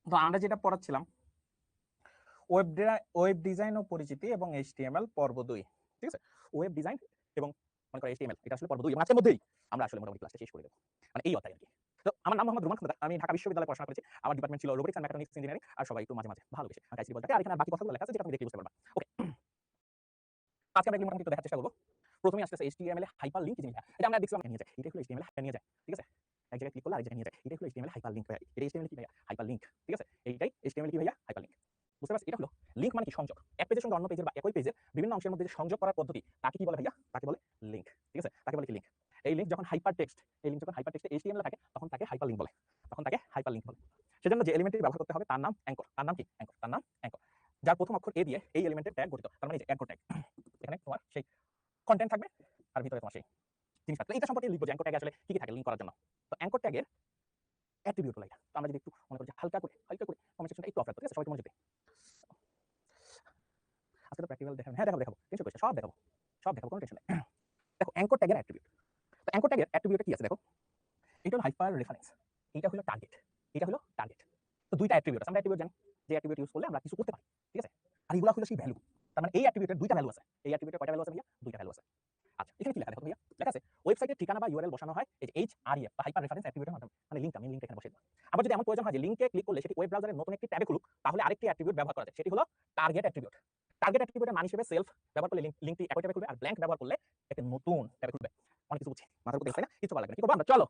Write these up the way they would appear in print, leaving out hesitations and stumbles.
তো আমরা যেটা পড়াচ্ছিলাম ওয়েব ডিজাইন ও পরিচিতি এবং এইচটিএমএল পর্ব 2, ঠিক আছে। ওয়েব ডিজাইন এবং মনে করো এইচটিএমএল এটা আসলে পর্ব 2 এবং আজকের মধ্যেই আমরা আসলে মোটামুটি ক্লাসটা শেষ করে দেব, মানে এই অধ্যায় আর কি। তো আমার নাম মোহাম্মদ রুমান খন্দকার, আমি ঢাকা বিশ্ববিদ্যালয়ে পড়াশোনা করেছি। আমার ডিপার্টমেন্ট ছিল রোবোটিক্স এন্ড মেকাট্রনিক্স ইঞ্জিনিয়ারিং, আর সবাই একটু মাঝে মাঝে ভালোবেসে আইসি বলতে। আর এখানে বাকি কথাগুলো লেখা আছে যেটা তুমি দেখে বুঝতে পারবা। ওকে, আজকে আমরা এগুলো মোটামুটি দেখার চেষ্টা করব। প্রথমে আসছে এইচটিএমএল এ হাইপার লিংক জিনিস, এটা আমরা দেখছিলাম নিয়ে যায়, এটা হলো এইচটিএমএল নিয়ে যায়, ঠিক আছে। এক জায়গায় ক্লিক করলে আরেক জায়গায় নিয়ে যায়, এটা হলো এইচটিএমএল হাইপার লিংক। এটা এইচটিএমএল কি ভাইয়া? হাইপার লিংক, ঠিক আছে। এইটাই এইচটিএমএল কি ভাইয়া? Hyper link. বুঝতে পারছ? এটা হলো লিংক মানে কি? সংযোগ। এক পেজের সঙ্গে অন্য পেজের বা একই পেজের বিভিন্ন অংশের মধ্যে যে সংযোগ করার পদ্ধতি তাকে কি বলে ভাইয়া? তাকে বলে লিংক, ঠিক আছে। তাকে বলে কি? লিংক। এই লিংক যখন হাইপার টেক্সট, এই লিংক যখন হাইপার টেক্সটে এইচটিএমএল থাকে তখন তাকে হাইপার লিংক বলে, তখন তাকে হাইপার লিংক বলে। সেজন্য যে এলিমেন্টটি ব্যবহার করতে হবে তার নাম অ্যাঙ্কর। তার নাম কি? অ্যাঙ্কর। তার নাম অ্যাঙ্কর। যার প্রথম অক্ষর এ দিয়ে এই এলিমেন্টের ট্যাগ গঠিত, তার মানে এই যে অ্যাঙ্কর ট্যাগ। এখানে তোমার সেই কন্টেন্ট থাকবে আর ভিতরে তোমার সেই জিনিস থাকবে। এটা সম্পর্কে লিখবো যে অ্যাঙ্কর ট্যাগে আসলে কি কি থাকে লিংক করার জন্য। তো অ্যাঙ্কর ট্যাগের অ্যাট্রিবিউট হলো এটা। তো আমরা যদি একটু মনে করি যে হালকা করে কমেন্ট সেকশনটা একটু অফ রাখবো, ঠিক আছে, সবাইকে মনোযোগ দিই। আজকে তো প্র্যাকটিক্যাল দেখাবো, হ্যাঁ দেখাবো, টেনশন করিস না, সব দেখাবো, কোনো টেনশন নেই। দেখো অ্যাঙ্কর ট্যাগের অ্যাট্রিবিউট। তো অ্যাঙ্কর ট্যাগের অ্যাট্রিবিউটে কি আছে দেখো। এটা হলো হাইপার রেফারেন্স, এটা হলো টার্গেট, এটা হলো টার্গেট। তো দুইটা অ্যাট্রিবিউট আছে, আমরা অ্যাট্রিবিউট জানি যে অ্যাট্রিবিউট ইউজ করলে আমরা কিছু করতে পারি, ঠিক আছে। আর এগুলো হলো সেই ভ্যালু। তার মানে এই অ্যাট্রিবিউটের দুইটা ভ্যালু আছে। এই অ্যাট্রিবিউটের কয়টা ভ্যালু আছে ভাইয়া? দুইটা ভ্যালু আছে। আচ্ছা, এখানে কি লেখা দেখো ভাইয়া? লেখা আছে ওয়েবসাইটের ঠিকানা বা ইউআরএল বসানো হয় এই যে এইচআরইএফ বা হাইপার রেফারেন্স অ্যাট্রিবিউটের মাধ্যমে, মানে লিংকটা, আমি লিংকটা এখানে বসিয়ে দিলাম। আবার যদি এমন প্রয়োজন হয় যে লিংকে ক্লিক করলে সেটি ওয়েব ব্রাউজারের নতুন একটি ট্যাবে খুলুক, তাহলে আরেকটি অ্যাট্রিবিউট ব্যবহার করা যায়, সেটি হলো টার্গেট অ্যাট্রিবিউট। টার্গেট অ্যাট্রিবিউটের মান হিসেবে সেলফ ব্যবহার করলে লিংকটি একই ট্যাবে খুলবে, আর ব্ল্যাঙ্ক ব্যবহার করলে একটি নতুন ট্যাবে খুলবে। অনেক কিছু বুঝছি, মাথার উপর তাই না? কিছু ভালো লাগবে না। কি করবো আমরা? চলো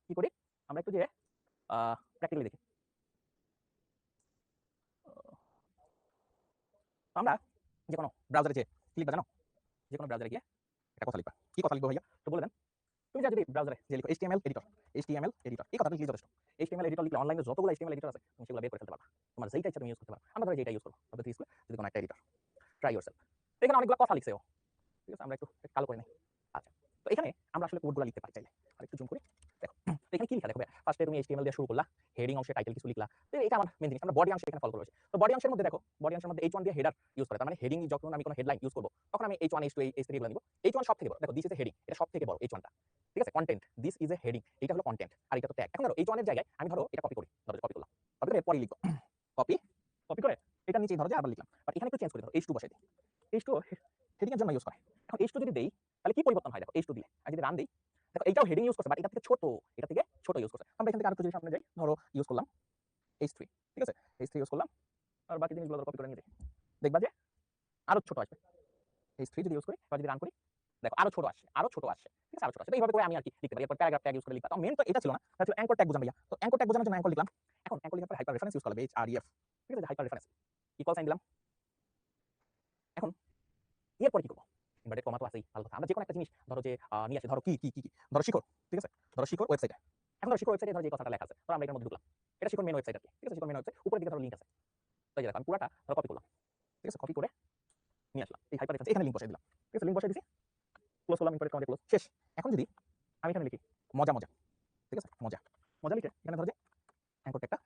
কি করি, আমরা একটু যে প্র্যাকটিক্যালি দেখি। আমরা যে কোনো ব্রাউজারে যে লিখবা জানো, যে কোনো ব্রাউজারে গিয়ে একটা কথা লিখবা। কি কথা লিখবো ভাইয়া? তো বলে দেন। তুমি যদি ব্রাউজারে যে লিখো এইচটিএমএল এডিটর এই কথাটা লিখলে যথেষ্ট। এইচটিএমএল এডিটর লিখলে অনলাইনে যতগুলো এইচটিএমএল এডিটর আছে তুমি সেগুলো বের করে ফেলতে পারবা। তোমার যেইটা ইচ্ছা তুমি ইউজ করতে পারো। আমরা ধরো যেটা ইউজ করবো, তবে ইউজ করে যদি কোনো একটা এডিটর ট্রাই ইয়োরসেলফ। এখানে অনেকগুলো কথা লিখছে ও, ঠিক আছে, আমরা একটু কালো করে নিই। আচ্ছা, তো এখানে আমরা আসলে কোডগুলো লিখতে পারি চাইলে। আর একটু জুম করি দেখো। তো এখানে কি লেখা দেখো, ফার্স্টে তুমি এইচটিএমএল দিয়ে শুরু করলা, হেডিং অংশে টাইটেল কিছু লিখলা। তো এটা আমার মেইন জিনিস, আমরা বডি অংশে এখানে ফলো করব। তো বডি অংশের মধ্যে দেখো, বডি অংশের মধ্যে H1 দিয়ে হেডার ইউজ করে, তার মানে হেডিং যখন আমি কোনো হেডলাইন ইউজ করব তখন আমি H1 H2 H3 এগুলো নিব। H1 সব থেকে বড়, দেখো দিস ইজ এ হেডিং, এটা সব থেকে বড় H1 টা, ঠিক আছে। Content, this is a heading, এটা হলো কন্টেন্ট, আর এটা তো ট্যাগ। এখন ধরো H1 এর জায়গায় আমি ধরো এটা কপি করি, ধরো কপি করলাম, কপি করে পরে লিখব, কপি কপি করে এটা নিচে ধরো যে আবার লিখলাম, বাট এখানে একটু চেঞ্জ করে ধরো H2 বসাই দিই। H2 হেডিং এর জন্য ইউজ করে। এখন H2 যদি দেই তাহলে কি পরিবর্তন হয় দেখো, H2 দিলে আর যদি রান দেই, দেখো এইটাও হেডিং ইউজ করছে, বাট এটা থেকে ছোট, এটা থেকে ছোট ইউজ করছে। আমরা এখান থেকে আরেকটু যদি সামনে যাই, ধরো ইউজ করলাম H3, ঠিক আছে, H3 ইউজ করলাম, আর বাকি জিনিসগুলো কপি করে নিয়ে যাই, দেখবা যে আরো ছোট আসবে। H3 যদি ইউজ করি বা যদি রান করি, দেখো আরো ছোট আসছে, আরো ছোট আসছে, ঠিক আছে, আরো ছোট আসছে। এইভাবে করে আমি আর কি লিখতে পারি। এরপর প্যারাগ্রাফ ট্যাগ ইউজ করে লিখতাম। মেন তো এটা ছিল না, এটা ছিল অ্যাঙ্কর ট্যাগ বোঝানো ভাইয়া। তো অ্যাঙ্কর ট্যাগ বোঝানোর জন্য অ্যাঙ্কর লিখলাম। এখন অ্যাঙ্কর লিখার পর হাইপার রেফারেন্স ইউজ করলাম, HREF, ঠিক আছে, হাইপার রেফারেন্স ইকুয়াল সাইন দিলাম। এখন এরপর কি করবো? ইনভার্টেড কমা তো আছেই, ভালো কথা। আমরা যে কোনো একটা জিনিস ধরো যে নিয়ে আসি, ধরো কি ধরো শিখর, ঠিক আছে, ধরো শিখর ওয়েবসাইটে। এখন ধরো শিখর ওয়েবসাইটে ধরো যে কথাটা লেখা আছে, ধরো আমরা এটার মধ্যে ঢুকলাম, এটা শিখর মেন ওয়েবসাইট আর কি, ঠিক আছে, শিখর মেন ওয়েবসাইট, উপরের দিকে ধরো লিংক আছে। তো এই যে দেখো আমি পুরাটা ধরো কপি করলাম, ঠিক আছে, কপি করে নিয়ে আসলাম এই হাইপার রেফারেন্স, এখানে লিংক বসাই দিলাম, ঠিক আছে, লিংক বসাই দিছি, ক্লোজ করলাম, ইনভার্টেড কমা ক্লোজ, শেষ। এখন যদি আমি এখানে লিখি মজা মজা, ঠিক আছে, মজা মজা লিখে এখানে ধরো যে অ্যাঙ্কর ট্যাগটা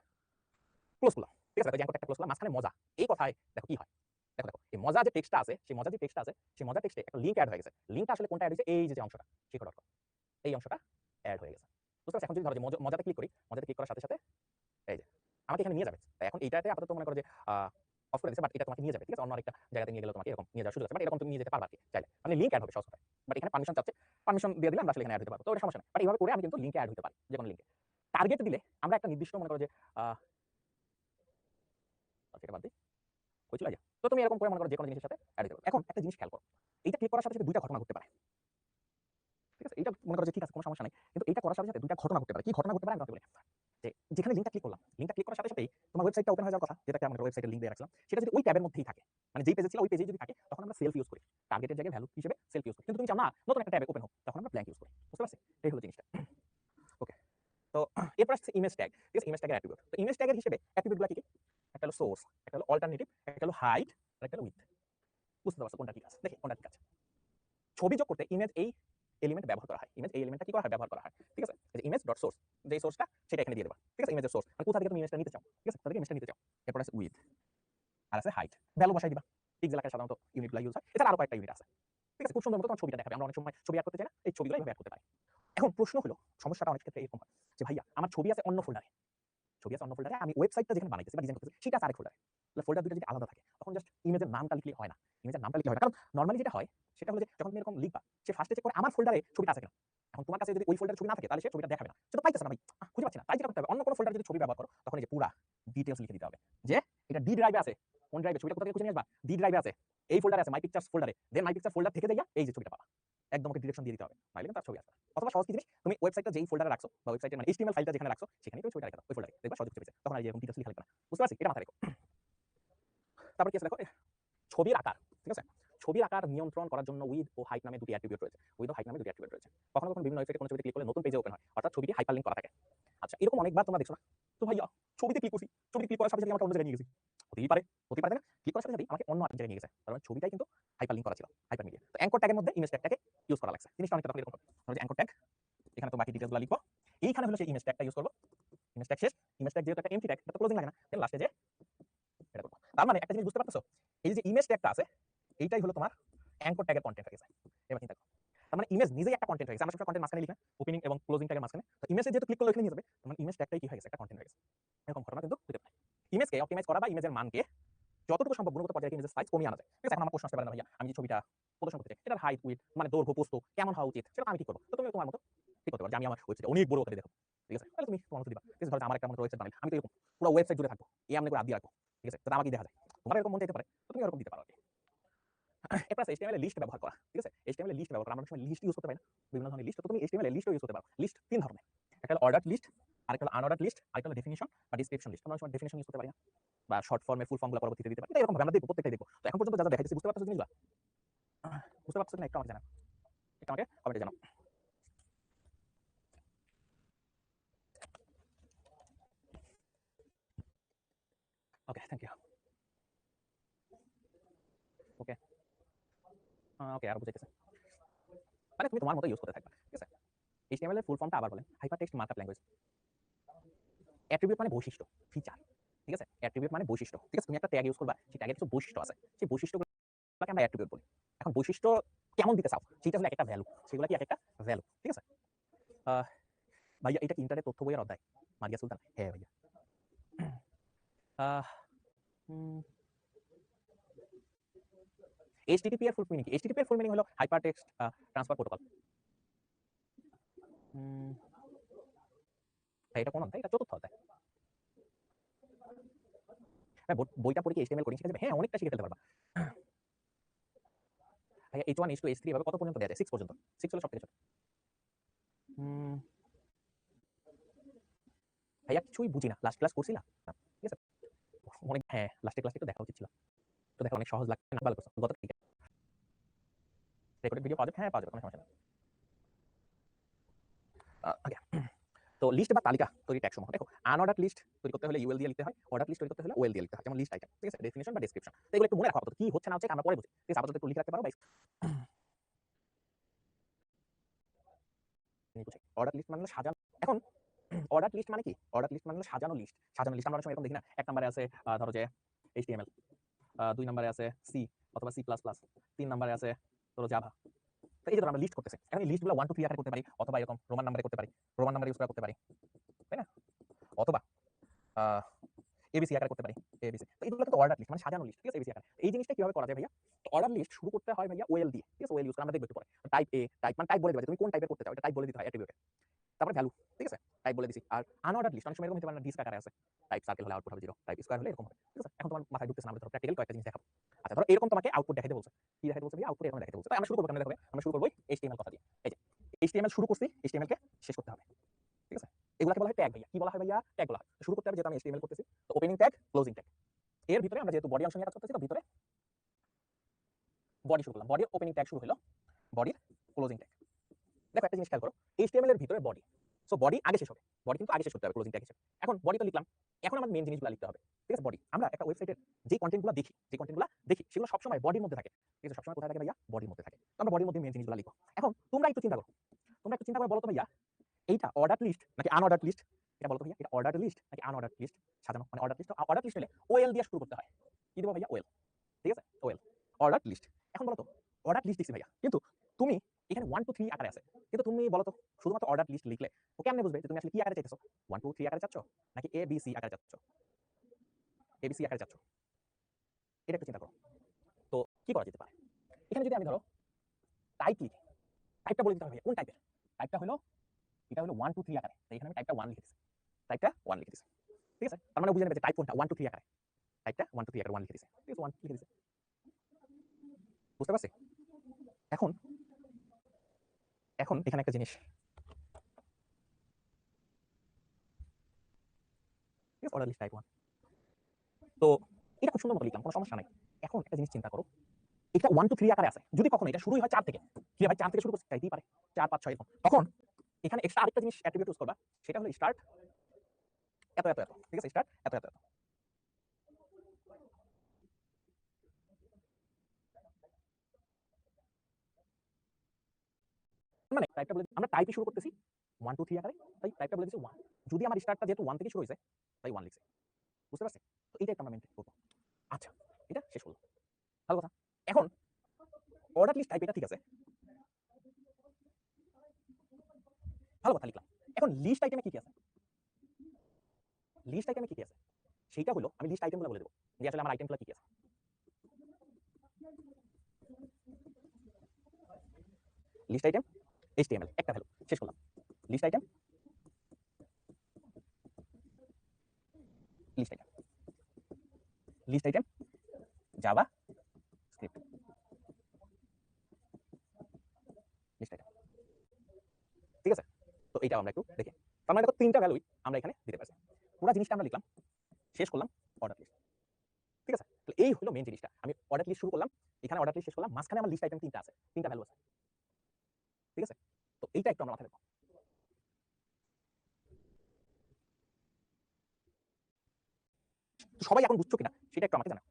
ক্লোজ করলাম, ঠিক আছে, দেখো যে অ্যাঙ্কর ট্যাগটা ক্লোজ করলাম, মাঝখানে মজা, এই কথায় দেখো কি হয়। দেখো দেখো এই মজা যে টেক্সটটা আছে, সেই মজা যে টেক্সটটা আছে, সেই মজা টেক্সটে একটা লিংক অ্যাড হয়ে গেছে। লিংকটা আসলে কোনটা অ্যাড হয়েছে? এই যে অংশটা, শিখর.com, এই অংশটা অ্যাড হয়ে গেছে। বুঝতে পারছো? এখন যদি ধরো যে মজাতে ক্লিক করি, মজাতে ক্লিক করার সাথে সাথে এই যে আমাকে এখানে নিয়ে যাবে। তাই এখন এইটাতে আপাতত মনে করো যে অফ করে দিয়েছে, বাট এটা তোমাকে নিয়ে যাবে, ঠিক আছে, অন্য আরেকটা জায়গাতে নিয়ে গেলে তোমাকে এরকম নিয়ে যাওয়ার সুযোগ আছে, বাট এরকম তুমি নিয়ে যেতে পারবা কি চাইলে, মানে লিংক অ্যাড হবে সহজ কথায়। বাট এখানে পারমিশন চাচ্ছে, পারমিশন দিয়ে দিলে আমরা আসলে এখানে অ্যাড হতে পারবো, তো এটা সমস্যা নেই। বাট এইভাবে করে আমি কিন্তু লিংকে অ্যাড হতে পারি, যে কোনো লিংকে। টার্গেট দিলে আমরা একটা নির্দিষ্ট মনে করো যে সেটা বাদ দিই, কই চলে যায়। তো তুমি এরকম করে মনে করো যে কোনো জিনিসের সাথে অ্যাড দিতে পারো। এখন একটা জিনিস খেয়াল করো, এইটা ক্লিক করার সাথে সাথে দুইটা ঘটনা ঘটতে পারে, ঠিক আছে, এটা মনে করো যে ঠিক আছে কোনো সমস্যা নাই, কিন্তু এইটা করার সাথে সাথে দুইটা ঘটনা ঘটতে পারে। কি ঘটনা ঘটতে পারে আমি তোমাকে বলি। যে যেখানে লিংকটা ক্লিক করলাম, লিংকটা ক্লিক করার সাথে সাথেই তোমার ওয়েবসাইটটা ওপেন হয়ে যাওয়ার কথা, যেটাকে আমরা ওয়েবসাইটের লিংক দিয়ে রাখলাম, সেটা যদি ওই ট্যাবের মধ্যেই থাকে, মানে যেই পেজে ছিল ওই পেজেই যদি থাকে, তখন আমরা সেলফ ইউজ করি, টার্গেটের জায়গায় ভ্যালু হিসেবে সেলফ ইউজ করি। কিন্তু তুমি চাও না নতুন একটা ট্যাবে ওপেন হোক, তখন আমরা ব্ল্যাঙ্ক ইউজ করি। বুঝতে পারছি? এই হলো জিনিসটা। ওকে, তো এরপর আসছে ইমেজ ট্যাগ, ঠিক আছে, ইমেজ ট্যাগের অ্যাট্রিবিউট। তো ইমেজ ট্যাগের হিসেবে অ্যাট্রিবিউটগুলো কি কি? একটা হলো সোর্স, একটা হলো অল্টারনেটিভ, একটা হলো হাইট, আর একটা হলো উইডথ। বুঝতে পারছো কোনটা ঠিক আছে? দেখি কোনটা ঠিক আছে। ছবি যোগ করতে ইমেজ এই এলিমেন্ট ব্যবহার করা হয়, ইমেজ এই এলিমেন্টটা কি করা হয়? ব্যবহার করা হয়, ঠিক আছে। এই যে ইমেজ ডট সোর্স, যে সোর্সটা সেটা এখানে দিয়ে দেবা, ঠিক আছে, ইমেজের সোর্স, মানে কোথা থেকে তুমি ইমেজটা নিতে চাও, ঠিক আছে, কোথা থেকে ইমেজটা নিতে চাও। এরপর আছে উইথ, আর আছে হাইট, ভ্যালু বসাই দিবা। পিক্সেল আকারে সাধারণত ইউনিটগুলো ইউজ হয়, এছাড়া আরো কয়েকটা ইউনিট আছে, ঠিক আছে। খুব সুন্দর মতো তোমার ছবিটা দেখাবে। আমরা অনেক সময় ছবি অ্যাড করতে চাই না, এই ছবিগুলো এইভাবে অ্যাড করতে পারি। এখন প্রশ্ন হলো, সমস্যাটা অনেক ক্ষেত্রে এরকম হয় যে ভাইয়া আমার ছবি আছে অন্য ফোল্ডারে, ছবি আছে আছে অন্য ফোল্ডারে, আমি ওয়েবসাইটটা যেখানে বানাইতেছি বা ডিজাইন করতেছি সেটা আছে আরেক ফোল্ডারে। তাহলে ফোল্ডার দুটো যদি আলাদা থাকে তখন জাস্ট ইমেজের নামটা লিখলে হয় না। ইমেজের নামটা লিখলে হয় না, কারণ নরমালি যেটা হয় সেটা হলো যে যখন তুমি এরকম লিখবা, সে ফার্স্টে চেক করে আমার ফোল্ডারে ছবিটা আছে কিনা। এখন তোমার কাছে যদি ওই ফোল্ডারে ছবি না থাকে তাহলে সে ছবিটা দেখাবে না, সে তো পাইতেছে না ভাই, খুঁজে পাচ্ছে না। তাই যেটা করতে হবে, অন্য কোনো ফোল্ডারে যদি ছবি ব্যবহার করো তখন এই যে পুরা ডিটেইলস লিখে দিতে হবে যে এটা ডি ড্রাইভে আছে, কোন ড্রাইভে ছবিটা কোথা থেকে খুঁজে নিয়ে আসবা, ডি ড্রাইভে আছে, এই ফোল্ডারে আছে, মাই পিকচার্স ফোল্ডারে, দেন মাই পিকচার ফোল্ডার থেকে যাইয়া এই যে ছবিটা পাবা। একদম ওকে ডিরেকশন দিয়ে দিতে হবে, নাইলে কিন্তু তার ছবি আসবে না। অথবা সহজ কি জিনিস, তুমি ওয়েবসাইটটা যেই ফোল্ডারে রাখছো বা ওয়েবসাইটের মানে HTML ফাইলটা যেখানে রাখছো সেখানেই তুমি ছবিটা রেখে দাও, ওই ফোল্ডারে দেখবা সহজে খুঁজে পেয়েছে, তখন আর এরকম ডিটেইলস লিখা লাগবে না। বুঝতে পারছি? এটা মাথায় রেখো। তারপর কি আছে দেখো, ছবির আকার, ঠিক আছে? ছবির আকার নিয়ন্ত্রণ করার জন্য উইথ ও হাইট নামে দুটি অ্যাট্রিবিউট রয়েছে। উইথ ও হাইট নামে দুটি অ্যাট্রিবিউট রয়েছে। কখনো কখনো বিভিন্ন ওয়েবসাইটে কোনো ছবিতে ক্লিক করলে নতুন পেজে ওপেন হয়, অর্থাৎ ছবিটি হাইপারলিংক করা থাকে। আচ্ছা, এরকম অনেকবার তোমরা দেখছো না? তো ভাইয়া ছবিতে ক্লিক করছি, ছবিতে ক্লিক করার সাথে সাথে আমাকে অন্য জায়গায় নিয়ে গেছে। হতেই পারে তাই না? ক্লিক করার সাথে সাথেই আমাকে অন্য আরেক জায়গায় নিয়ে গেছে। তার মানে ছবিটাই কিন্তু হাইপারলিংক করা ছিল, হাইপার মিডিয়া। তো অ্যাঙ্কর ট্যাগের মধ্যে ইমেজ ট্যাগটাকে ইউজ করা লাগছে। জিনিসটা অনেকটা তখন এরকম হবে। ধরো যে অ্যাঙ্কর ট্যাগ, এখানে তো বাকি ডিটেইলসগুলো লিখবো। এইখানে হলো সেই ইমেজ ট্যাগটা ইউজ করব। ইমেজ ট্যাগ শেষ। ইমেজ ট্যাগ যেহেতু একটা এমটি ট্যাগ, এটা তো ক্লোজিং লাগে না। দেন লাস্টে যে এটা করব। তার মানে একটা জিনিস বুঝতে পারতেছো? এই যে ইমেজ ট্যাগটা আছে, এইটাই হলো তোমার অ্যাঙ্কর ট্যাগের কন্টেন্ট হয়ে গেছে। এবার চিন্তা করো। তার মানে ইমেজ নিজেই একটা কন্টেন্ট হয়ে গেছে। আমরা সবসময় কন্টেন্ট মাঝখানে লিখি না? ওপেনিং এবং ক্লোজিং ট্যাগের মাঝখানে। তো ইমেজে যেহেতু ক্লিক করলে ওখানে নিয়ে যাবে, তার মানে ইমেজ ট্যাগটাই কি হয়ে গেছে? একটা কন্টেন্ট হয়ে গেছে। এরকম ঘটনা কিন্তু হতে পারে। ইমেজকে অপটিমাইজ করা বা ইমেজের মানকে যতটুকু সম্ভব গুণগত পর্যায়ে ইমেজের সাইজ কমিয়ে আনা যায়। ঠিক আছে? এখন আমার প্রশ্ন আসতে পারে না ভাইয়া, আমি যে ছবিটা প্রদর্শন করতে চাই, এটার হাইট, উইডথ মানে দৈর্ঘ্য, প্রস্থ কেমন হওয়া উচিত সেটা আমি ঠিক করব। তো তুমি তোমার মতো ঠিক করতে পারো যে আমি আমার ওয়েবসাইটে অনেক বড় আকারে দেখাবো। ঠিক আছে? তাহলে তুমি তোমার মতো দিবা। ঠিক আছে? ধরো যে আমার একটা মনে ওয়েবসাইট বানাই। আমি তো এরকম পুরো ওয়েবসাইট জুড়ে থাকবো। এমনি করে হাত দিয়ে রাখবো। ঠিক আছে? যাতে আমাকেই দেখা যায়। তোমার এরকম মন চাইতে পারে। তো তুমি এরকম দিতে পারো আরকি। এরপর আছে HTML এর লিস্ট ব্যবহার করা। ঠিক আছে? HTML এর লিস্ট ব্যবহার করা। আমরা অনেক সময় লিস্ট ইউজ করতে পারি না? বিভিন্ন ধরনের লিস্ট। তো তুমি HTML এর লিস্টও ইউজ করতে পারো। লিস্ট ৩ ধরনের। একটা হলো অর্ডারড লিস্ট, আরেকটা হলো আনঅর্ডারড লিস্ট, আরেকটা হলো ডেফিনিশন বা ডেসক্রিপশন লিস্ট। আমরা অনেক সময় ডেফিনিশন ইউজ করতে পারি না। বা শর্ট ফর্মের ফুল ফর্মগুলো পরবর্তীতে দিতে পারি। এটা এরকম ভাবে আমরা দেখব, প্রত্যেকটাই দেখব। তো এখন পর্যন্ত যা দেখাইতেছি বুঝতে পারতেছো জিনিসগুলো? বুঝতে পারতেছো কিনা একটু আমাকে জানাও। একটু আমাকে কমেন্টে জানাও। ওকে, থ্যাংক ইউ। ওকে, ওকে আরো বুঝাইতেছে। মানে তুমি তোমার মতো ইউজ করতে থাকবা। ঠিক আছে? HTML এর ফুল ফর্মটা আবার বলেন, hyper text markup language. Attribute মানে বৈশিষ্ট্য, ফিচার। ঠিক আছে? অ্যাট্রিবিউট মানে বৈশিষ্ট্য। ঠিক আছে? তুমি একটা ট্যাগ ইউজ করবা, সেই ট্যাগের কিছু বৈশিষ্ট্য আছে। সেই বৈশিষ্ট্যগুলোকে আমরা অ্যাট্রিবিউট বলি। এখন বৈশিষ্ট্য কেমন দিতে চাও সেটা হলো একটা ভ্যালু। সেগুলো কি একটা ভ্যালু। ঠিক আছে? আহ ভাইয়া এটা কি ইন্টারনেট তথ্য বইয়ের অধ্যায়? মারিয়া সুলতান? হ্যাঁ ভাইয়া। আহ উম HTTP এর ফুল মিনিং কি? HTTP এর ফুল মিনিং হলো হাইপার টেক্সট ট্রান্সফার প্রোটোকল। ভাই এটা কোন অধ্যায়? এটা চতুর্থ অধ্যায়। হ্যাঁ, বইটা পড়ে কি HTML কোডিং শিখে যাবে? হ্যাঁ, অনেকটা শিখে ফেলতে পারবা। ভাইয়া H1 H2 H3 এভাবে কত পর্যন্ত দেয়া যায়? 6 পর্যন্ত। 6 হলো সবথেকে ছোট। উম ভাইয়া কিছুই বুঝি না। লাস্ট ক্লাস করছি না? ঠিক আছে? অনেক, হ্যাঁ, লাস্টের ক্লাসটা একটু দেখা উচিত ছিল। তো দেখো অনেক সহজ লাগছে না, ভালো করছো। গত ঠিক আছে। রেকর্ডেড ভিডিও পাওয়া যাবে? হ্যাঁ, পাওয়া যাবে, কোনো সমস্যা নেই। ওকে। তো লিস্ট বা তালিকা তৈরি ট্যাগ সমূহ দেখো, আনঅর্ডারড লিস্ট তৈরি করতে হলে ইউএল দিয়ে লিখতে হয়, অর্ডার লিস্ট তৈরি করতে হলে ওএল দিয়ে লিখতে হয়, যেমন লিস্ট আইটেম। ঠিক আছে? ডেফিনিশন বা ডেসক্রিপশন। তো এগুলো একটু মনে রাখো, আপাতত কি হচ্ছে না হচ্ছে আমরা পরে বুঝি। ঠিক আছে? আপাতত একটু লিখে রাখতে পারো। অর্ডার লিস্ট মানে হলো সাজানো। এখন অর্ডার লিস্ট মানে কি? অর্ডার লিস্ট মানে হলো সাজানো লিস্ট। সাজানো লিস্ট আমরা অনেক সময় এরকম দেখি না? ১ নম্বরে আছে ধরো যে HTML, ২ নম্বরে আছে সি অথবা C++, ৩ নম্বরে আছে ধরো জাভা। তো এই যে ধরো আমরা লিস্ট করতেছি। এখন এই লিস্টগুলো 1 2 3 আকারে করতে পারি, অথবা এরকম রোমান নাম্বারে করতে পারি। রোমান নাম্বার ইউজ করে করতে পারি। তাই না? অথবা আ এবিসি আকারে করতে পারি। এবিসি। তো এগুলো কিন্তু অর্ডার লিস্ট মানে সাজানো লিস্ট। ঠিক আছে? এবিসি আকারে। এই জিনিসটা কিভাবে করা যায় ভাইয়া? তো অর্ডার লিস্ট শুরু করতে হয় ভাইয়া ওএল দিয়ে। ঠিক আছে? ওএল ইউজ করে আমরা দেখব একটু পরে। টাইপ এ, টাইপ মানে টাইপ বলে দিবা যে তুমি কোন টাইপের করতে চাও। এটা টাইপ বলে দিতে হয় অ্যাট্রিবিউটে। তারপরে ভ্যালু। ঠিক আছে? টাইপ বলে দিছি। আর আনঅর্ডারড লিস্ট অনেক সময় এরকম হতে পারে না, ডিস্ক আকারে আছে। টাইপ সার্কেল হলে আউটপুট হবে 0, টাইপ স্কয়ার হলে এরকম হবে। ঠিক আছে? এখন তোমার মাথায় ঢুকতেছে না, আমরা ধরো প্র্যাকটিক্যাল কয়েকটা জিনিস দেখাবো। আচ্ছা, ধরো এরকম তোমাকে আউটপুট দেখাইতে বলছে। কি দেখাইতে বলছে ভাইয়া? আউটপুট এরকম দেখাইতে বলছে। তাই আমরা শুরু করব কেমনে দেখাবে? আমরা শুরু করব HTML কথা দিয়ে। এই যে HTML শুরু করছি, HTML কে শেষ করতে হবে। ঠিক আছে? এগুলাকে বলা হয় ট্যাগ ভাইয়া। কি বলা হয় ভাইয়া? ট্যাগ বলা হয়। শুরু করতে হবে যেহেতু আমি HTML করতেছি। তো ওপেনিং ট্যাগ, ক্লোজিং ট্যাগ। এর ভিতরে আমরা যেহেতু বডি অংশ নিয়ে কাজ করতেছি, তো ভিতরে বডি শুরু করলাম। বডির ওপেনিং ট্যাগ শুরু হলো, বডির ক্লোজিং ট্যাগ। দেখো একটা জিনিস খেয়াল করো, HTML এর ভিতরে বডি। সো বডি আগে শেষ হবে। বডি কিন্তু আগে শেষ করতে হবে ক্লোজিং ট্যাগ হিসেবে। এখন বডি তো লিখলাম। এখন আমার মেইন জিনিসগুলো লিখতে হবে। ঠিক আছে? বডি। আমরা একটা ওয়েবসাইটের যে কনটেন্টগুলো দেখি সেগুলো সবসময় বডির মধ্যে থাকে। ঠিক আছে? সবসময় কোথায় থাকে ভাইয়া? বডির মধ্যে থাকে। তো আমরা বডির মধ্যে মেইন জিনিসগুলো লিখব। এখন তোমরা একটু চিন্তা করো। তোমরা একটু চিন্তা করে বলো তো ভাইয়া, এইটা অর্ডারড লিস্ট নাকি আনঅর্ডারড লিস্ট? এটা বলো তো ভাইয়া, এটা অর্ডারড লিস্ট নাকি আনঅর্ডারড লিস্ট? সাজানো মানে অর্ডারড লিস্ট। তো অর্ডারড লিস্ট হলে ওএল দিয়ে শুরু করতে হয়। কি দেবো ভাইয়া? ওএল। ঠিক আছে? ওএল। অর্ডারড লিস্ট। এখন বলো তো, অর্ডারড লিস্ট দিছি ভাইয়া। কিন্তু তুমি এখানে 1 2 3 আকারে আছে, কিন্তু তুমি বলো তো শুধুমাত্র অর্ডার লিস্ট লিখলে ও কেমনে বুঝবে যে তুমি আসলে কি আকারে চাইতেছো? 1 2 3 আকারে চাচ্ছ নাকি এ বি সি আকারে চাচ্ছ? এ বি সি আকারে চাচ্ছ, এটা একটু চিন্তা করো। তো কি করা যেতে পারে? এখানে যদি আমি ধরো টাইপ লিখি, টাইপটা বলে দিতে হবে কোন টাইপের। টাইপটা হলো এটা হলো 1 2 3 আকারে, তাই এখানে আমি টাইপটা 1 লিখে দিছি। টাইপটা 1 লিখে দিছি, ঠিক আছে? তার মানে বুঝে নেবে যে টাইপ কোনটা, 1 2 3 আকারে। টাইপটা 1 2 3 আকারে 1 লিখে দিছে, ঠিক আছে? 1 লিখে দিছে, বুঝতে পারছি? এখন এখন এখানে একটা জিনিস, ঠিক আছে? Order list type 1। তো এটা খুব সুন্দর মতো লিখলাম, কোনো সমস্যা নাই। এখন একটা জিনিস চিন্তা করো, এটা 1 2 3 আকারে আছে। যদি কখনো এটা শুরুই হয় 4 থেকে, কি ভাই 4 থেকে শুরু করছি, চাইতেই পারে 4 5 6 এরকম। তখন এখানে এক্সট্রা আরেকটা জিনিস অ্যাট্রিবিউট ইউজ করবা, সেটা হলো স্টার্ট এত এত এত, ঠিক আছে? স্টার্ট এত এত এত। মানে টাইপটা বলে আমরা টাইপই শুরু করতেছি 1 2 3 আকারে, তাই টাইপটা বলে দিছি 1। যদি আমার স্টার্টটা যেহেতু 1 থেকে শুরু হইছে, তাই 1 লিখছি, বুঝতে পারছি? তো এইটা একটা আমরা মেইনটেইন করব। আচ্ছা, এটা শেষ হলো, ভালো কথা। এখন অর্ডার লিস্ট টাইপ এটা ঠিক আছে, ভালো কথা লিখলাম। এখন লিস্ট আইটেমে কি কি আছে? লিস্ট আইটেমে কি কি আছে সেইটা হলো আমি লিস্ট আইটেমগুলো বলে দেবো যে আসলে আমার আইটেমগুলো কি কি আছে। লিস্ট আইটেম HTML একটা ভ্যালু, শেষ করলাম। List item, list item, list item JavaScript, list item, ঠিক আছে? তো এইটাও আমরা একটু দেখি। তার মানে দেখো তিনটা ভ্যালুই আমরা এখানে দিতে পারছি। পুরো জিনিসটা আমরা লিখলাম, শেষ করলাম অর্ডার লিস্ট, ঠিক আছে? তো এই হলো মেইন জিনিসটা। আমি অর্ডার লিস্ট শুরু করলাম, এখানে অর্ডার লিস্ট শেষ করলাম, মাঝখানে আমার লিস্ট আইটেম তিনটা আছে, তিনটা ভ্যালু আছে, ঠিক আছে? তো এইটা একটু আমরা মাথায় রাখবো। তো সবাই এখন বুঝছো কিনা সেটা একটু আমাকে জানাও।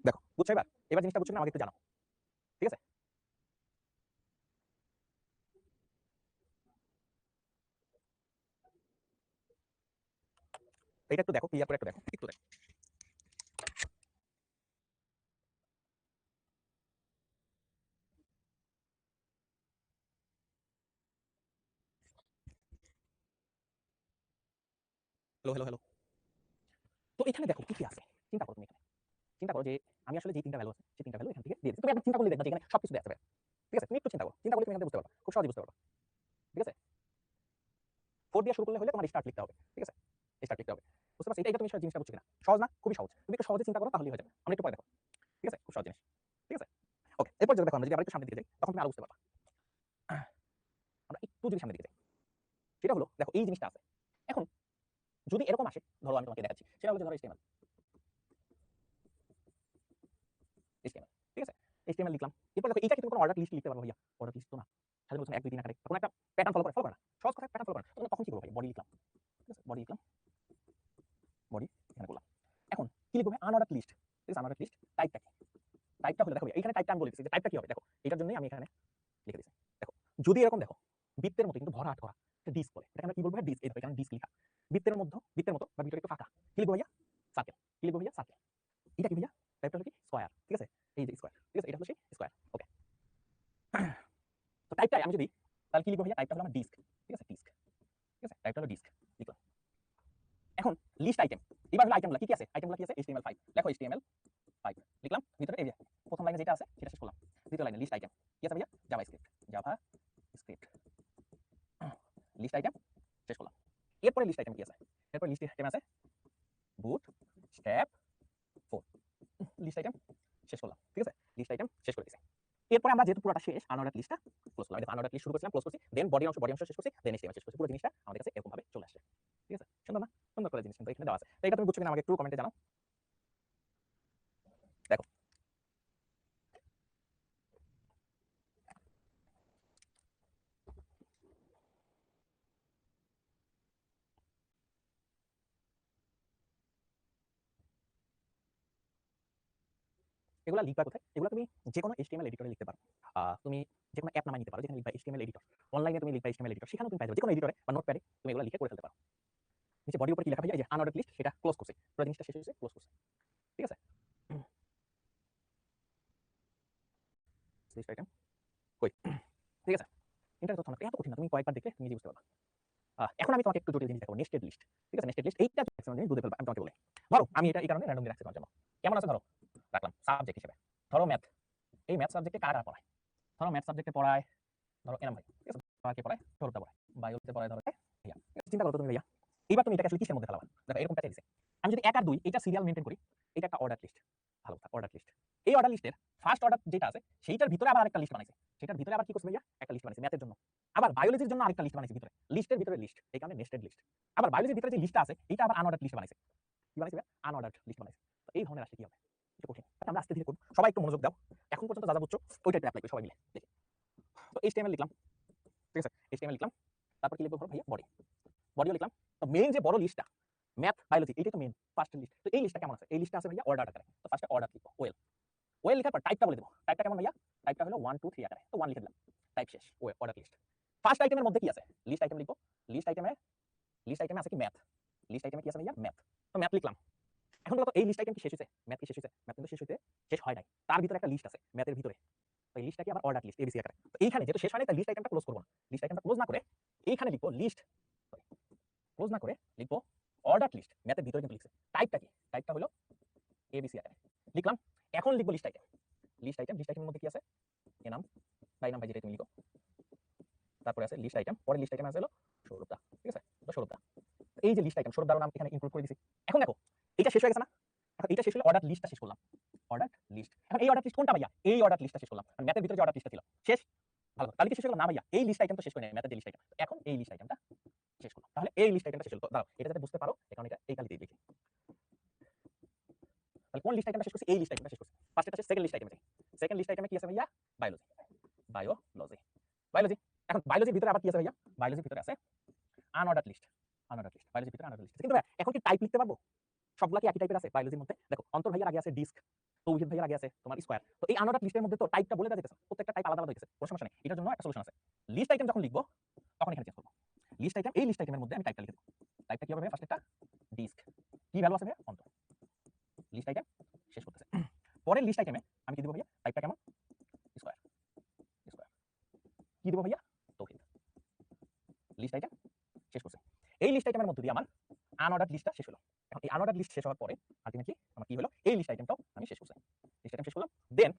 দেখো বুঝছো এবার? এবার জিনিসটা বুঝছো কিনা আমাকে একটু জানাও, ঠিক আছে? তো এটা একটু দেখো, ক্লিয়ার করে একটু দেখো, একটু দেখো। Hello hello hello. তো এখানে দেখো কি কি আছে, চিন্তা করো তুমি এখানে। চিন্তা করো যে আমি আসলে যে তিনটা ভ্যালু আছে সেই তিনটা ভ্যালু এখান থেকে দিয়ে দিচ্ছি। তুমি একবার চিন্তা করলে দেখবা যে এখানে সবকিছু দেওয়া আছে, ঠিক আছে? তুমি একটু চিন্তা করো, চিন্তা করলে তুমি এখান থেকে বুঝতে পারবা, খুব সহজে বুঝতে পারবা, ঠিক আছে? 4 দিয়ে শুরু করলে হলে তোমার স্টার্ট লিখতে হবে, ঠিক আছে? স্টার্ট লিখতে হবে, বুঝতে পারছো? এটা তুমি জিনিসটা বুঝছো কিনা? সহজ না? খুবই সহজ। তুমি একটু সহজে চিন্তা করো তাহলেই হয়ে যাবে। আমরা একটু পরে দেখো, ঠিক আছে? খুব সহজ জিনিস, ঠিক আছে? ওকে, এরপর যেটা দেখো, আমরা যদি আবার একটু সামনের দিকে যাই তখন তুমি আরো বুঝতে পারবা। আমরা একটু যদি সামনের দিকে যাই, সেটা হলো দেখো এই জিনিসটা আছে। এখন যদি এরকম আসে, ধরো আমি তোমাকে দেখাচ্ছি, সেটা হলো যে ধরো HTML, HTML, ঠিক আছে? HTML লিখলাম। এরপর দেখো এইটা কি তুমি কোনো অর্ডার লিস্ট লিখতে পারবে ভাইয়া? অর্ডার লিস্ট তো না। সাধারণত বলছেন 1 2 3 আকারে কোনো একটা প্যাটার্ন ফলো করে না। সহজ কথা প্যাটার্ন ফলো করে না। তখন কি করব ভাই? বডি লিখলাম, ঠিক আছে? বডি লিখলাম, বডি এখানে করলাম। এখন কি লিখব ভাই? আনঅর্ডার লিস্ট, ঠিক আছে? আনঅর্ডার লিস্ট টাইপটা কি? টাইপটা হলো দেখো এইখানে টাইপটা আমি বলে দিচ্ছি যে টাইপটা কি হবে দেখো। এটার জন্যই আমি এখানে লিখে দিয়েছি। দেখো যদি এরকম দেখো বৃত্তের মতো কিন্তু ভরাট করা, এটা ডিস্ক বলে। এটাকে আমরা কি বলবো? ডিস্ক। এই দেখো এখানে ডিস্ক লেখা। বৃত্তের মতো বা ভিতরে একটু ফাঁকা। কি লিখবো ভাইয়া? সার্কেল। কি লিখবো ভাইয়া? সার্কেল। এটা কি ভাইয়া? টাইপটা হলো কি? স্কয়ার, ঠিক আছে? এই যে স্কয়ার, ঠিক আছে? এটা হলো সেই স্কয়ার। ওকে। তো টাইপটাই আমি যদি তাহলে কি লিখবো ভাইয়া? টাইপটা হলো আমার ডিস্ক, ঠিক আছে? ডিস্ক, ঠিক আছে? টাইপটা হলো ডিস্ক লিখলাম। এখন লিস্ট আইটেম, এবার হলো আইটেমগুলো কি কি আছে? আইটেমগুলো কি আছে? HTML5 লেখো, HTML5 লিখলাম। ভিতরে এই যে প্রথম লাইনে যেটা আছে সেটা শেষ করলাম। দ্বিতীয় লাইনে লিস্ট আইটেম কি আছে ভাইয়া? JavaScript, JavaScript, list item শেষ করলাম। এরপরে লিস্ট আইটেম কি আছে? এরপর লিস্ট আইটেম আছে বুট স্ট্র্যাপ 4, লিস্ট আইটেম শেষ করলাম, ঠিক আছে? লিস্ট আইটেম শেষ করে দিয়েছি। এরপরে আমরা যেহেতু পুরোটা শেষ, আনঅর্ডার লিস্টটা ক্লোজ করলাম। দেখো আনঅর্ডার লিস্ট শুরু করেছিলাম, ক্লোজ করছি, দেন বডি অংশ শেষ করছি, দেন HTML শেষ করছি। পুরো জিনিসটা আমাদের কাছে এরকম ভাবে চলে আসছে, ঠিক আছে? সুন্দর না? সুন্দর করে জিনিস কিন্তু এখানে দেওয়া আছে। তো এটা তুমি বুঝছো কিনা আমাকে একটু কমেন্টে জানাও। দেখো এগুলা লিখবা কোথায়? এগুলা তুমি যেকোনো HTML এডিটরে লিখতে পারো। তুমি যেকোনো অ্যাপ নামায় নিতে পারো, যেখানে লিখবা HTML এডিটর। অনলাইনে তুমি লিখবা HTML এডিটর, সেখানেও তুমি পাই যাবে। যেকোনো এডিটরে বা নোটপ্যাডে তুমি এগুলা লিখে করে ফেলতে পারো। নিচে বডির উপর কি লেখা ভাই? এই যে আনঅর্ডার লিস্ট, সেটা ক্লোজ করছি। পুরো জিনিসটা শেষ হয়েছে, ক্লোজ করছি, ঠিক আছে? লিস্ট আইটেম কই, ঠিক আছে। ইন্টারনেট তথ্য এত কঠিন না, তুমি কয়েকবার দেখলে তুমি নিজে বুঝতে পারবা। এখন আমি তোমাকে একটু জটিল জিনিস দেখাবো, নেস্টেড লিস্ট। ঠিক আছে, নেস্টেড লিস্ট এইটা ম্যাক্সিমাম জিনিস বুঝে ফেলবা। আমি তোমাকে বলি, ধরো আমি এটা এই কারণে র্যান্ডমলি রাখছি তোমার জন্য। কেমন আছে ধরো, রাখলাম সাবজেক্ট হিসেবে। ধরো ম্যাথ, এই ম্যাথ সাবজেক্টে কারা পড়ায়? ধরো ম্যাথ সাবজেক্টে পড়ায় ধরো এনাম ভাই, ঠিক আছে। কে পড়ায়? সৌরভদা পড়ায়। বায়োতে পড়ায় ধরো ভাইয়া। চিন্তা করো তো তুমি ভাইয়া, এইবার তুমি এটাকে আসলে কিসের মধ্যে ফেলাবা? দেখো এরকম প্যাটার্ন দিছে। আমি যদি 1 আর 2 এটা সিরিয়াল মেইনটেইন করি, এটা একটা অর্ডার লিস্ট। ভালো কথা, অর্ডার লিস্ট। এই অর্ডার লিস্টের ফার্স্ট অর্ডার যেটা আছে সেইটার ভিতরে আবার আরেকটা লিস্ট বানাইছে। সেটার ভিতরে আবার কি করছে ভাইয়া? একটা লিস্ট বানাইছে ম্যাথের জন্য। আবার বায়োলজির জন্য আরেকটা লিস্ট বানাইছে ভিতরে। লিস্টের ভিতরে লিস্ট, এই কারণে নেস্টেড লিস্ট। আবার বায়োলজির ভিতরে যে লিস্টটা আছে এটা আবার আনঅর্ডারড লিস্ট বানাইছে। কি বানাইছে ভাইয়া? আনঅর্ডারড লিস্ট বানাইছে। তো এই ধরনের আসলে কি হবে? এটা কঠিন। আমরা আস্তে ধীরে করব। সবাই একটু মনোযোগ দাও। এখন পর্যন্ত যা যা বুঝছো ওইটা একটু অ্যাপ্লাই করি সবাই মিলে। দেখি। তো HTML লিখলাম। ঠিক আছে, HTML লিখলাম। তারপর কি লিখবো ধরো ভাইয়া? বডি। বডিও লিখলাম। তো মেইন যে বড় লিস্টটা ম্যাথ বায়োলজি এইটাই তো মেইন ফার্স্ট লিস্ট। তো এই লিস্টটা কেমন আছে? এই লিস্টটা আছে ভাইয়া অর্ডার আকারে। তো ফার্স্টে অর্ডার লিখবো ওয়েল। ওয়েল লেখার পর টাইপটা বলে দেবো। টাইপটা কেমন ভাইয়া? টাইপটা হলো 1 2 3 আকারে। তো 1 লিখে দিলাম। টাইপ শেষ। Order list. ফার্স্ট আইটেমের মধ্যে কি আছে? লিস্ট আইটেম লিখবো। লিস্ট আইটেমে আছে কি ম্যাথ। লিস্ট আইটেমে কি আছে ভাইয়া? ম্যাথ। তো ম্যাথ লিখলাম। এখন বলো তো এই লিস্ট আইটেম কি শেষ হইছে? ম্যাথ কি শেষ হইছে? ম্যাথ কিন্তু শেষ হয় নাই। তার ভিতরে একটা লিস্ট আছে ম্যাথের ভিতরে। তো এই লিস্টটা কি আবার অর্ডার লিস্ট এবিসি আকারে। তো এইখানে যেটা শেষ হয় নাই তাই লিস্ট আইটেমটা ক্লোজ করব না। লিস্ট আইটেমটা ক্লোজ না করে এইখানে লিখবো লিস্ট, ক্লোজ না করে লিখবো অর্ডার লিস্ট। ম্যাথের ভিতরে কিন্তু লিখছে। টাইপটা কি? টাইপটা হলো এবিসি আকারে। লিখলাম। এখন লিখবো লিস্ট আইটেম। লিস্ট আইটেমের মধ্যে কি আছে? এনাম ভাই যেটা তুমি লিখো। তারপরে আছে লিস্ট আইটেম, পরে লিস্ট আইটেম আছে হলো সৌরভদা। ঠিক আছে, তো সৌরভদা। এই যে লিস্ট আইটেম সৌরভদার নাম এখানে ইনক্লুড করে দিছি। এখন দেখো এটা শেষ হয়ে গেছে না? এখন এটা শেষ হলে অর্ডার লিস্টটা শেষ করলাম। Order list. এখন এই অর্ডার লিস্ট কোনটা ভাইয়া? এই অর্ডার লিস্টটা শেষ করলাম। ম্যাথের ভিতরে যে অর্ডার লিস্টটা ছিল শেষ। ভালো, তাহলে কি শেষ হলো না ভাইয়া? এই লিস্ট আইটেম তো শেষ করে নাই, ম্যাথের যে লিস্ট আইটেম। এখন এই লিস্ট আইটেমটা শেষ করলাম। তাহলে এই লিস্ট আইটেমটা শেষ হলো। দাঁড়াও, এটা যাতে বুঝতে পারো এই কারণে এটা এই কালিতেই লিখি। তাহলে কোন লিস্ট আইটেমটা শেষ করছি? এই লিস্ট আইটেমটা শেষ করছি। ফার্স্ট এটা সেকেন্ড লিস্ট আইটেমে যাই। সেকেন্ড লিস্ট আইটেমে কি আছে ভাইয়া? বায়োলজি। বায়োলজি। এখন বায়োলজির ভিতরে আবার কি আছে ভাইয়া? বায়োলজির ভিতরে আছে আনঅর্ডারড লিস্ট। বায়োলজির ভিতরে আনঅর্ডারড লিস্ট আছে। কিন্তু ভাইয়া এখন কি টাইপ লিখতে পারবো? সবগুলা কি একই টাইপের আছে বায়োলজির মধ্যে? দেখো অন্তর ভাইয়ার আগে আছে ডিস্ক, তৌহিদ ভাইয়ার আগে আছে তোমার স্কয়ার। তো এই আনঅর্ডারড লিস্টের মধ্যে তো টাইপটা বলে দেওয়া যেতেছে। প্রত্যেকটা টাইপ আলাদা হইতেছে। কোনো সমস্যা নেই। এটার জন্য একটা সলিউশন আছে। লিস্ট আইটেম যখন লিখবো তখন এখানে চেঞ্জ করব। লিস্ট আইটেম, এই লিস্ট আইটেমের মধ্যে আমি টাইপটা লিখে দেব। টাইপটা কি হবে ভাইয়া? ফার্স্ট একটা ডিস্ক। কি ভ্যালু আছে ভাইয়া? অন্তর। লিস্ট আইটেম শেষ করতেছে। পরের লিস্ট আইটেমে আমি কি দেব ভাইয়া? টাইপটা কেমন? স্কয়ার। কি দেব ভাইয়া? তৌহিদ। লিস্ট আইটেম শেষ করছে। এই লিস্ট আইটেমের মধ্যে দিয়ে আমার আনঅর্ডারড লিস্টটা শেষ হলো। এখন এই আনঅর্ডারড লিস্ট শেষ হওয়ার পরে আলটিমেটলি আমার কি হলো? এই লিস্ট আইটেমটাও আমি শেষ করছি। লিস্ট আইটেম শেষ করলাম। দেন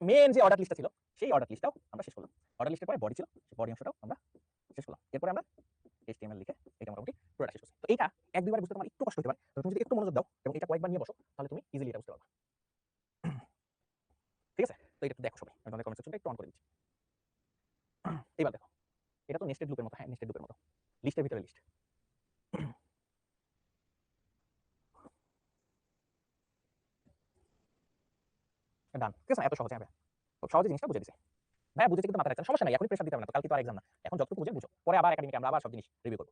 মেইন যে অর্ডার লিস্টটা ছিল সেই অর্ডার লিস্টটাও আমরা শেষ করলাম। অর্ডার লিস্টের পরে বডি ছিল, সেই বডি অংশটাও আমরা শেষ করলাম। এরপরে আমরা HTML লিখে এটা মোটামুটি পুরোটা শেষ করছি। তো এইটা এক দুইবার বুঝতে তোমার একটু কষ্ট হতে পারে। তো তুমি যদি একটু মনোযোগ দাও এবং এটা কয়েকবার নিয়ে বসো তাহলে তুমি ইজিলি এটা বুঝতে পারবা। ঠিক আছে? তো এটা একটু দেখো সবাই। আমি তোমাদের কমেন্ট সেকশনটা একটু অন করে দিচ্ছি। এবার দেখো। এটা তো নেস্টেড লুপের মতো। হ্যাঁ, নেস্টেড লুপের মতো। লিস্টের ভিতরে লিস্ট। ডান। ঠিক আছে? এত সহজে হবে। খুব সহজে জিনিসটা বুঝে দিছি। ভাইয়া বুঝেছি কিন্তু মাথায় রাখছেন। সমস্যা নাই। এখনই প্রেশার দিতে হবে না তো। কালকে তো আর এক্সাম না। এখন যতটুকু বুঝে বুঝো। পরে আবার একাডেমিকে আমরা আবার সব জিনিস রিভিউ করব।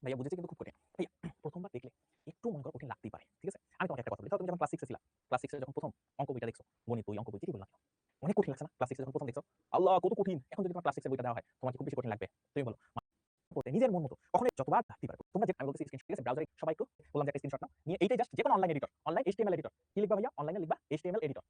ভাইয়া বুঝেছি কিন্তু খুব কঠিন। ভাইয়া প্রথমবার দেখলে একটু মনে করো কঠিন লাগতেই পারে। ঠিক আছে? আমি তোমাকে একটা কথা বলি। ধরো তুমি যখন ক্লাস 6 এ ছিলা, ক্লাস 6 এ যখন প্রথম অঙ্ক বইটা দেখছো, গণিত বই, অঙ্ক বই যেটি বললাম, অনেক কঠিন লাগছে না? ক্লাস 6 এ যখন প্রথম দেখছো, আল্লাহ কত কঠিন। এখন যদি তোমার ক্লাস 6 এর বইটা দেওয়া হয়, তোমার কি খুব বেশি কঠিন লাগবে? তুমি বলো। করতে নিজের মন মতো কখনোই যতবার থাকতে পারো। তোমরা যে আমি বলতেছি স্ক্রিনশট, ঠিক আছে? ব্রাউজারে সবাই একটু বললাম যে একটা স্ক্রিনশট নাও। নিয়ে এইটাই জাস্ট যেকোনো online editor, online HTML editor. কি লিখবা ভাইয়া? অনলাইনে লিখবা HTML এডিটর।